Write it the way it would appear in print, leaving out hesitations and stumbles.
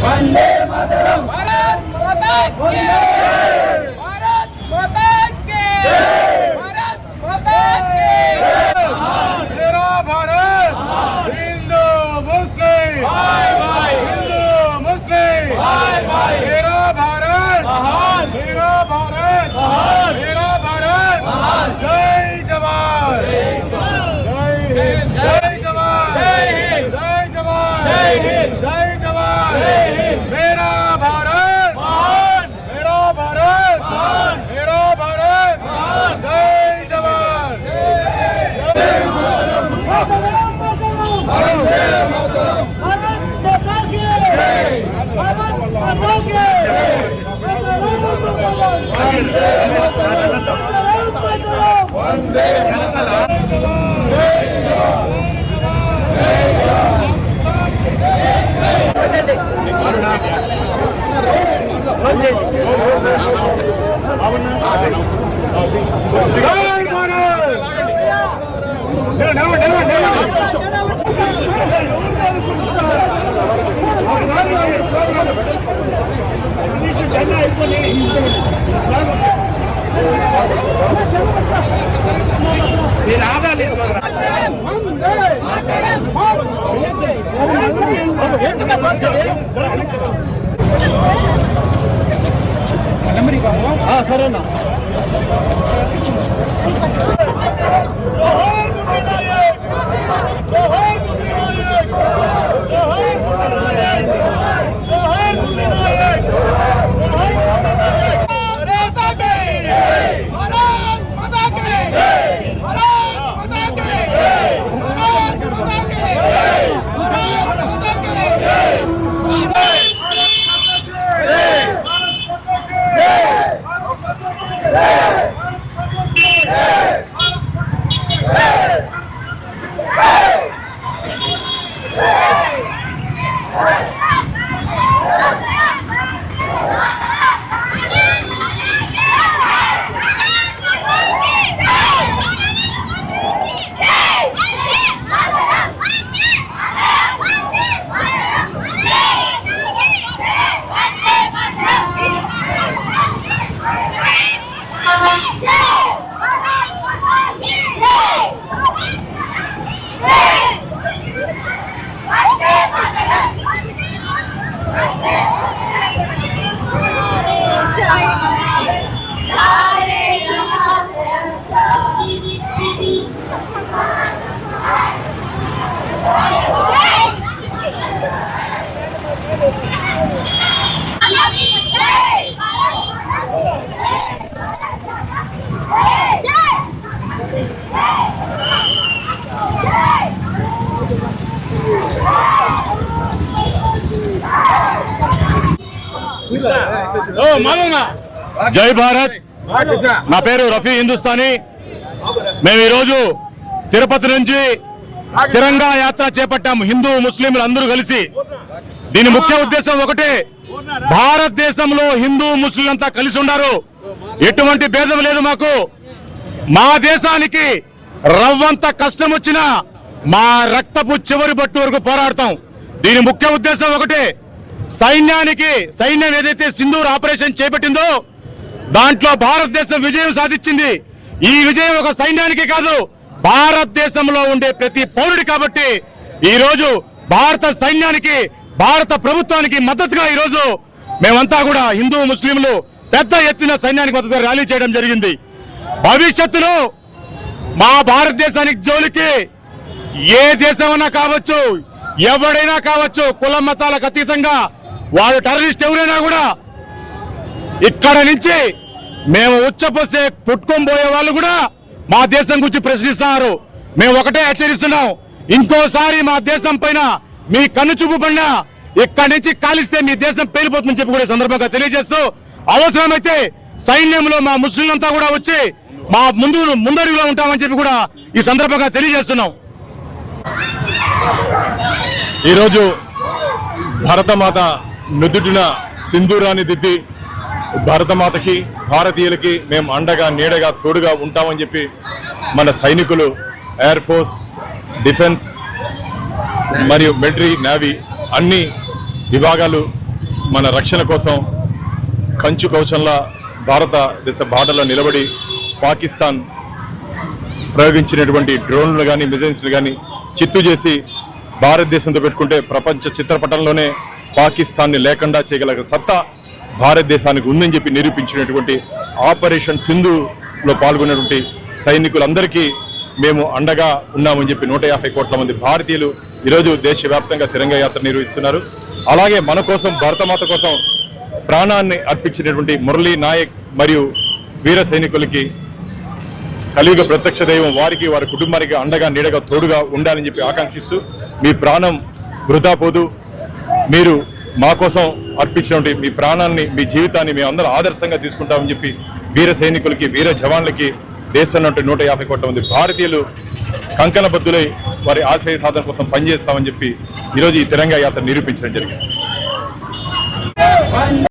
वंदे मातरम भारत माता की भारत माता की भारत माता की मेरा भारत हिंदू मुस्लिम भाई भाई हिंदू मुस्लिम भाई भाई मेरा भारत मेरा भारत मेरा भारत जय जवान जय हिंद जय जवान जय हिंद जय जवान जय हिंद जय जवान जय हिंद मेरा भारत मेरा भारत मेरा भारत जय जवान वंदे मातरम भारत माता की भारत माता की वंदे मातरम वंदे సరేనా జై భారత్. నా పేరు రఫీ హిందుస్థానీ. మేము ఈరోజు తిరుపతి నుంచి తిరంగా యాత్ర చేపట్టాము, హిందూ ముస్లింలు అందరూ కలిసి. దీని ముఖ్య ఉద్దేశం ఒకటే, భారతదేశంలో హిందూ ముస్లింలంతా కలిసి ఉన్నారు, ఎటువంటి భేదం లేదు మాకు. మా దేశానికి రవ్వంత కష్టం వచ్చినా మా రక్తపు చివరి బట్టు వరకు పోరాడతాం. దీని ముఖ్య ఉద్దేశం ఒకటే, సైన్యం ఏదైతే సింధూర్ ఆపరేషన్ చేపట్టిందో దాంట్లో భారతదేశం విజయం సాధించింది. ఈ విజయం ఒక సైన్యానికి కాదు, భారతదేశంలో ఉండే ప్రతి పౌరుడి. కాబట్టి ఈ రోజు భారత సైన్యానికి, భారత ప్రభుత్వానికి మద్దతుగా ఈ రోజు మేమంతా కూడా హిందూ ముస్లింలు పెద్ద ఎత్తున సైన్యానికి మద్దతుగా ర్యాలీ చేయడం జరిగింది. భవిష్యత్తులో మా భారతదేశానికి జోలికి ఏ దేశమైనా కావచ్చు, ఎవడైనా కావచ్చు, కుల మతాలకు అతీతంగా వాళ్ళు టెర్రరిస్ట్ ఎవరైనా కూడా ఇక్కడ నుంచి మేము ఉచ్చపోసే పుట్టుకొని పోయే వాళ్ళు కూడా మా దేశం గురించి ప్రశ్నిస్తున్నారు. మేము ఒకటే హెచ్చరిస్తున్నాం, ఇంకోసారి మా దేశం పైన మీ కన్ను చూపు పడినా ఇక్కడి నుంచి కాలిస్తే మీ దేశం పేలిపోతుందని చెప్పి కూడా సందర్భంగా తెలియజేస్తూ, అవసరమైతే సైన్యంలో మా ముస్లింలంతా కూడా వచ్చి మా ముందడుగులో ఉంటామని చెప్పి కూడా ఈ సందర్భంగా తెలియజేస్తున్నాం. ఈరోజు భారతమాత నుదుటిన సింధూరాన్ని దిద్ది భారతమాతకి, భారతీయులకి మేము అండగా, నీడగా, తోడుగా ఉంటామని చెప్పి మన సైనికులు, ఎయిర్ ఫోర్స్, డిఫెన్స్ మరియు మిలిటరీ, నేవీ అన్ని విభాగాలు మన రక్షణ కోసం కంచు కౌశంలా భారతదేశ బార్డర్లో నిలబడి పాకిస్తాన్ ప్రయోగించినటువంటి డ్రోన్లు కానీ మిజైల్స్లు కానీ చిత్తు చేసి భారతదేశంతో పెట్టుకుంటే ప్రపంచ చిత్రపటంలోనే పాకిస్తాన్ని లేకుండా చేయగల సత్తా భారతదేశానికి ఉందని చెప్పి నిరూపించినటువంటి ఆపరేషన్ సింధులో పాల్గొన్నటువంటి సైనికులందరికీ మేము అండగా ఉన్నామని చెప్పి 150 కోట్ల మంది భారతీయులు ఈరోజు దేశవ్యాప్తంగా తిరంగా యాత్ర నిర్వహిస్తున్నారు. అలాగే మన కోసం భారతమాత కోసం ప్రాణాన్ని అర్పించినటువంటి మురళీ నాయక్ మరియు వీర సైనికులకి కలియుగ ప్రత్యక్ష దైవం వారికి వారి కుటుంబానికి అండగా నీడగా తోడుగా ఉండాలని చెప్పి ఆకాంక్షిస్తూ మీ ప్రాణం వృధా పోదు, మీరు మా కోసం అర్పించినటువంటి మీ ప్రాణాన్ని మీ జీవితాన్ని మేము అందరూ ఆదర్శంగా తీసుకుంటామని చెప్పి వీర సైనికులకి వీర జవాన్లకి దేశంలో 150 కోట్ల మంది భారతీయులు కంకణబద్దులై వారి ఆశయ సాధన కోసం పనిచేస్తామని చెప్పి ఈరోజు ఈ తిరంగా యాత్ర నిరూపించడం జరిగింది.